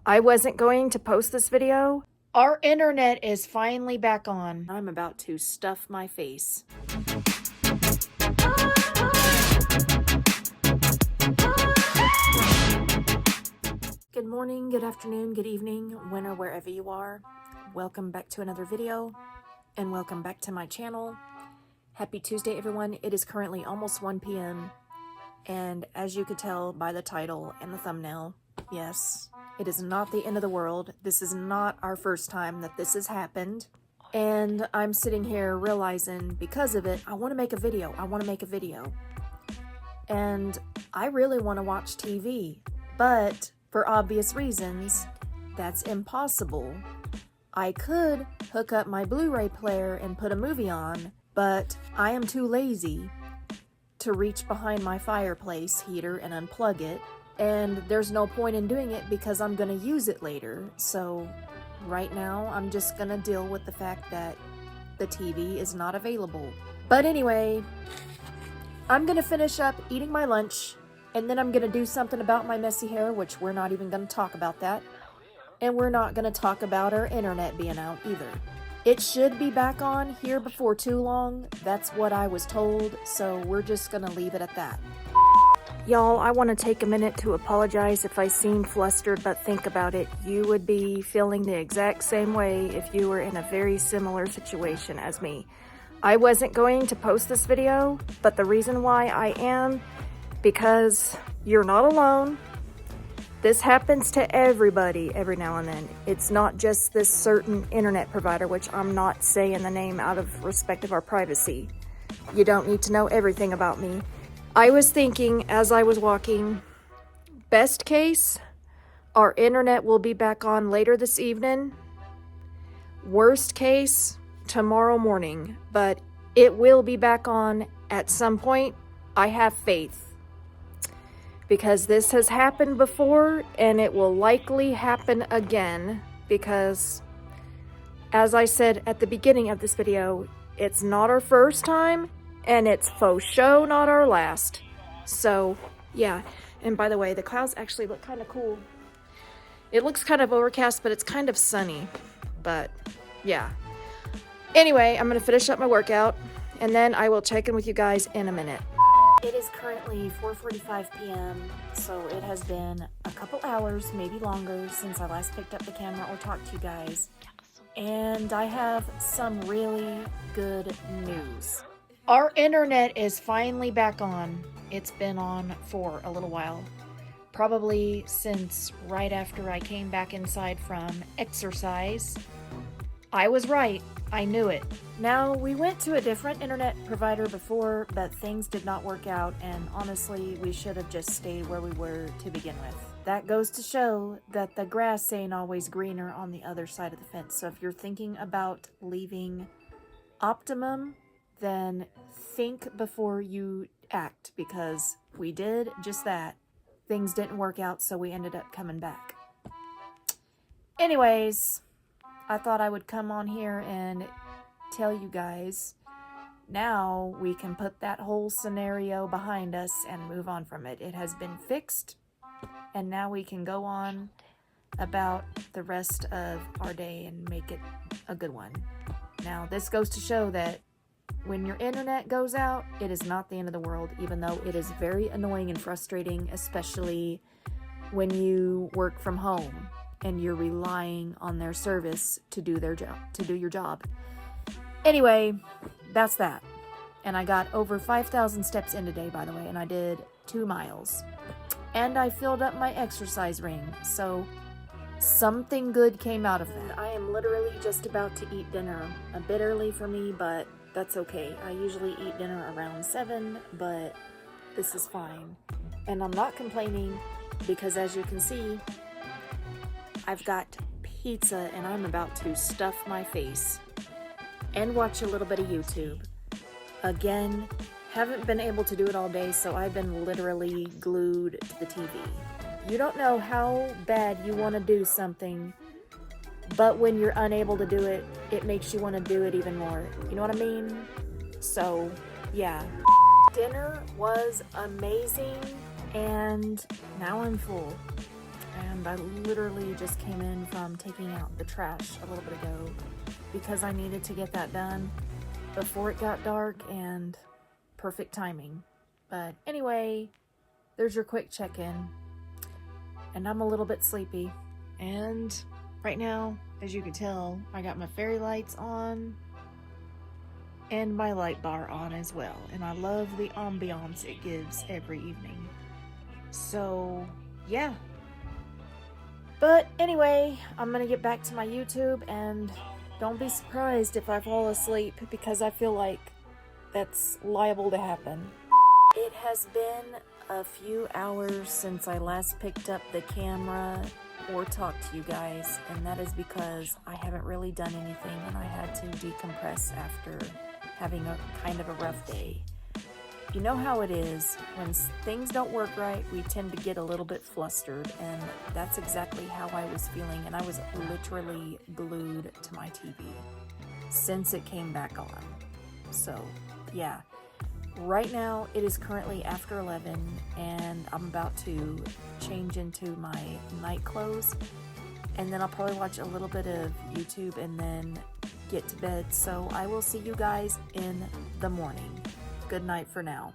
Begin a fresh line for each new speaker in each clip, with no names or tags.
I wasn't going to post this video. Our internet is finally back on. I'm about to stuff my face. Good morning, good afternoon, good evening, when or wherever you are. Welcome back to another video, and welcome back to my channel. Happy Tuesday, everyone. It is currently almost 1 p.m. And as you could tell by the title and the thumbnail, yes, it is not the end of the world. This is not our first time that this has happened. And I'm sitting here realizing because of it, I want to make a video. And I really want to watch TV, but for obvious reasons, that's impossible. I could hook up my Blu-ray player and put a movie on, but I am too lazy to reach behind my fireplace heater and unplug it, and there's no point in doing it because I'm gonna use it later. So right now I'm just gonna deal with the fact that the TV is not available. But anyway, I'm gonna finish up eating my lunch, and then I'm gonna do something about my messy hair, which we're not even gonna talk about that. And we're not gonna talk about our internet being out either. It should be back on here before too long. That's what I was told, so we're just gonna leave it at that. Y'all, I want to take a minute to apologize if I seem flustered, but think about it. You would be feeling the exact same way if you were in a very similar situation as me. I wasn't going to post this video, but the reason why I am, because you're not alone. This happens to everybody every now and then. It's not just this certain internet provider, which I'm not saying the name out of respect of our privacy. You don't need to know everything about me. I was thinking as I was walking, best case, our internet will be back on later this evening. Worst case, tomorrow morning, but it will be back on at some point. I have faith. Because this has happened before, and it will likely happen again, because, as I said at the beginning of this video, it's not our first time, and it's faux show not our last. So, yeah. And by the way, the clouds actually look kind of cool. It looks kind of overcast, but it's kind of sunny. But, yeah. Anyway, I'm going to finish up my workout, and then I will check in with you guys in a minute. It is currently 4:45 p.m., so it has been a couple hours, maybe longer, since I last picked up the camera or talked to you guys. And I have some really good news. Our internet is finally back on. It's been on for a little while. Probably since right after I came back inside from exercise. I was right. I knew it. Now, we went to a different internet provider before, but things did not work out, and honestly, we should have just stayed where we were to begin with. That goes to show that the grass ain't always greener on the other side of the fence. So if you're thinking about leaving Optimum, then think before you act, because we did just that. Things didn't work out, so we ended up coming back. Anyways, I thought I would come on here and tell you guys, now we can put that whole scenario behind us and move on from it. It has been fixed, and now we can go on about the rest of our day and make it a good one. Now, this goes to show that when your internet goes out, it is not the end of the world, even though it is very annoying and frustrating, especially when you work from home and you're relying on their service to do their job, to do your job. Anyway, that's that. And I got over 5,000 steps in today, by the way, and I did 2 miles. And I filled up my exercise ring, so something good came out of that. I am literally just about to eat dinner. A bit early for me, but that's okay. I usually eat dinner around 7, but this is fine. And I'm not complaining because, as you can see, I've got pizza and I'm about to stuff my face and watch a little bit of YouTube. Again, haven't been able to do it all day, so I've been literally glued to the TV. You don't know how bad you want to do something, but when you're unable to do it, it makes you want to do it even more. You know what I mean? So, yeah. Dinner was amazing, and now I'm full. and I literally just came in from taking out the trash a little bit ago because I needed to get that done before it got dark, and perfect timing. But anyway, there's your quick check-in, and I'm a little bit sleepy. And right now, as you can tell, I got my fairy lights on and my light bar on as well, and I love the ambiance it gives every evening. So yeah, but anyway, I'm gonna get back to my YouTube, and don't be surprised if I fall asleep, because I feel like that's liable to happen. It has been a few hours since I last picked up the camera or talked to you guys, and that is because I haven't really done anything, and I had to decompress after having a kind of a rough day. You know how it is, when things don't work right, we tend to get a little bit flustered, and that's exactly how I was feeling, and I was literally glued to my TV since it came back on. So yeah, right now it is currently after 11, and I'm about to change into my night clothes, and then I'll probably watch a little bit of YouTube and then get to bed. So I will see you guys in the morning. Good night for now.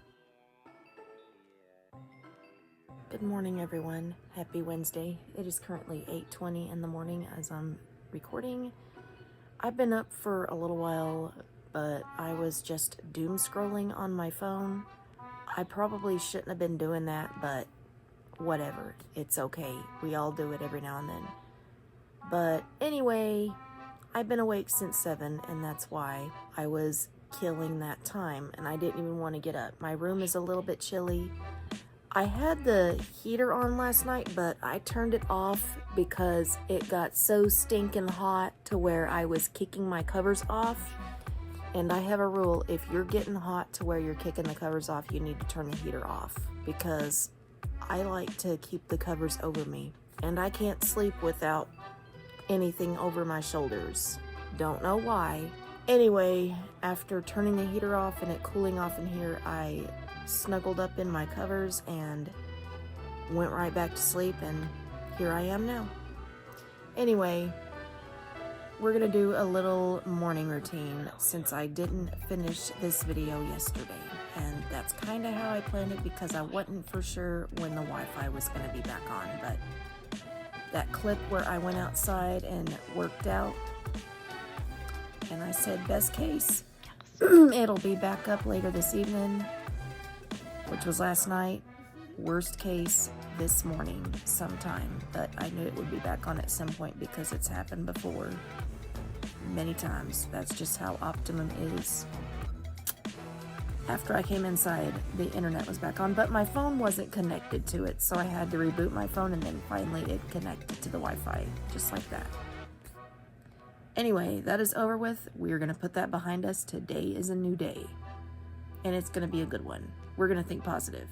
Good morning, everyone. Happy Wednesday. It is currently 8:20 in the morning as I'm recording. I've been up for a little while, but I was just doom scrolling on my phone. I probably shouldn't have been doing that, but whatever. It's okay. We all do it every now and then. But anyway, I've been awake since 7, and that's why I was killing that time, and I didn't even want to get up. My room is a little bit chilly. I had the heater on last night, but I turned it off because it got so stinking hot to where I was kicking my covers off. And I have a rule: if you're getting hot to where you're kicking the covers off, you need to turn the heater off, because I like to keep the covers over me, and I can't sleep without anything over my shoulders. Don't know why. Anyway, after turning the heater off and it cooling off in here, I snuggled up in my covers and went right back to sleep, and here I am now. Anyway, we're gonna do a little morning routine since I didn't finish this video yesterday, and that's kind of how I planned it, because I wasn't for sure when the Wi-Fi was gonna be back on. But that clip where I went outside and worked out, and I said best case, it'll be back up later this evening, which was last night. Worst case, this morning sometime, but I knew it would be back on at some point because it's happened before many times. That's just how Optimum is. After I came inside, the internet was back on, but my phone wasn't connected to it, so I had to reboot my phone, and then finally it connected to the Wi-Fi, just like that. Anyway, that is over with. We're gonna put that behind us. Today is a new day, and it's gonna be a good one. We're gonna think positive.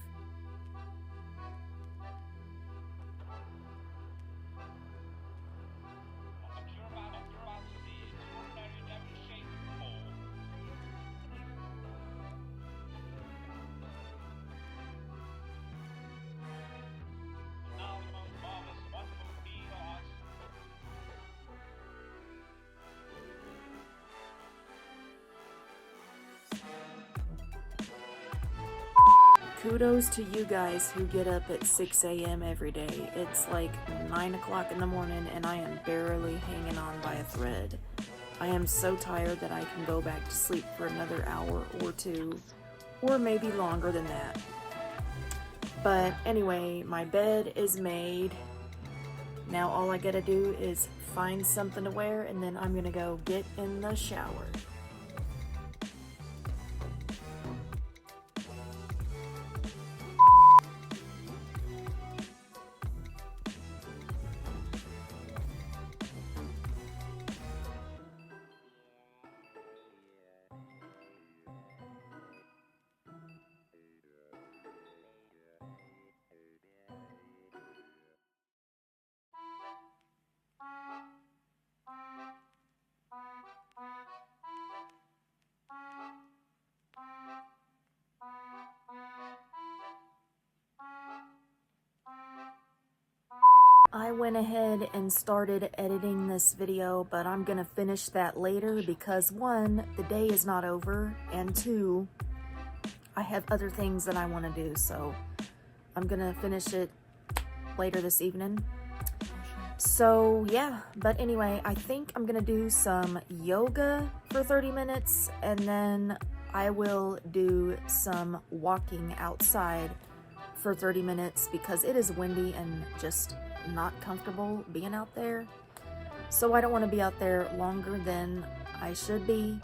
Kudos to you guys who get up at 6 a.m. every day. It's like 9 o'clock in the morning, and I am barely hanging on by a thread. I am so tired that I can go back to sleep for another hour or two, or maybe longer than that. But anyway, my bed is made. Now all I gotta do is find something to wear, and then I'm gonna go get in the shower. went ahead and started editing this video, but I'm gonna finish that later because 1, the day is not over, and 2, I have other things that I want to do, so I'm gonna finish it later this evening. So yeah, but anyway, I think I'm gonna do some yoga for 30 minutes, and then I will do some walking outside for 30 minutes because it is windy and just not comfortable being out there. So I don't want to be out there longer than I should be,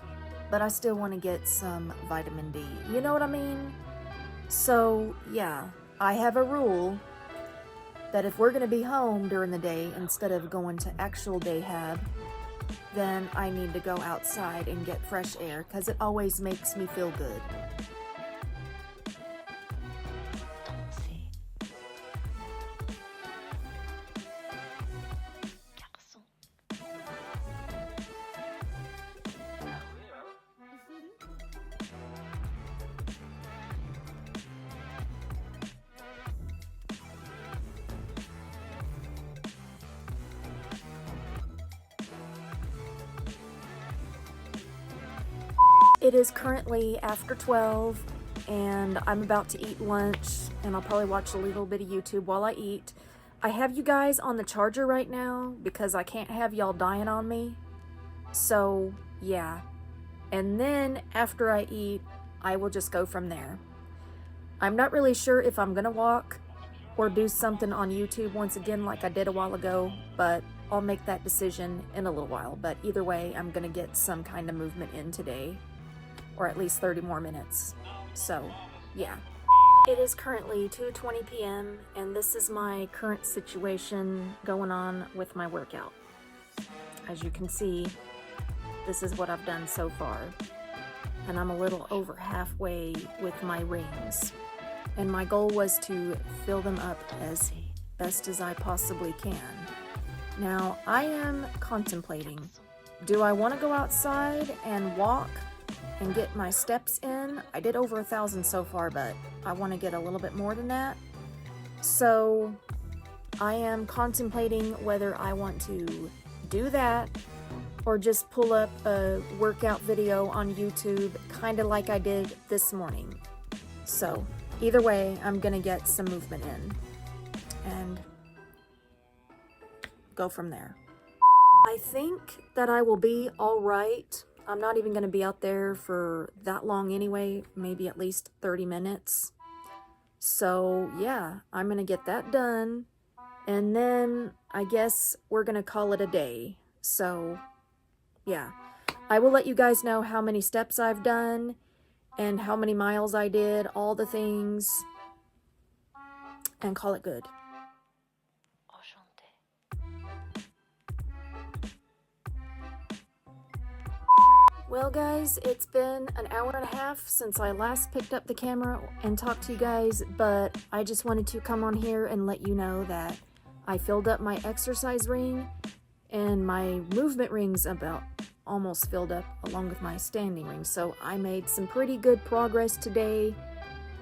but I still want to get some vitamin D. You know what I mean? So yeah, I have a rule that if we're going to be home during the day instead of going to actual day hab, then I need to go outside and get fresh air because it always makes me feel good. It is currently after 12 and I'm about to eat lunch, and I'll probably watch a little bit of YouTube while I eat. I have you guys on the charger right now because I can't have y'all dying on me. So yeah, and then after I eat, I will just go from there. I'm not really sure if I'm gonna walk or do something on YouTube once again like I did a while ago, but I'll make that decision in a little while. But either way, I'm gonna get some kind of movement in today, or at least 30 more minutes. So yeah. It is currently 2:20 p.m. and this is my current situation going on with my workout. As you can see, this is what I've done so far. And I'm a little over halfway with my rings. And my goal was to fill them up as best as I possibly can. Now, I am contemplating, do I want to go outside and walk and get my steps in? I did over 1,000 so far, but I want to get a little bit more than that. So I am contemplating whether I want to do that or just pull up a workout video on YouTube, kind of like I did this morning. So either way, I'm gonna get some movement in and go from there. I think that I will be all right. I'm not even going to be out there for that long anyway, maybe at least 30 minutes. So yeah, I'm going to get that done. And then I guess we're going to call it a day. So yeah, I will let you guys know how many steps I've done and how many miles I did, all the things, and call it good. Well guys, it's been an hour and a half since I last picked up the camera and talked to you guys, but I just wanted to come on here and let you know that I filled up my exercise ring and my movement ring's about almost filled up along with my standing ring. So I made some pretty good progress today,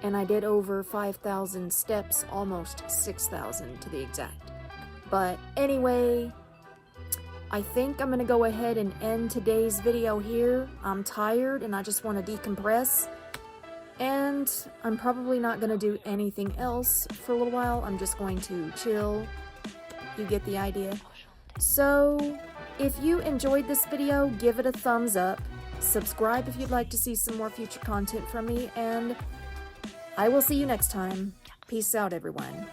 and I did over 5,000 steps, almost 6,000 to be exact. But anyway, I think I'm going to go ahead and end today's video here. I'm tired and I just want to decompress. And I'm probably not going to do anything else for a little while. I'm just going to chill. You get the idea. So, if you enjoyed this video, give it a thumbs up. Subscribe if you'd like to see some more future content from me. And I will see you next time. Peace out, everyone.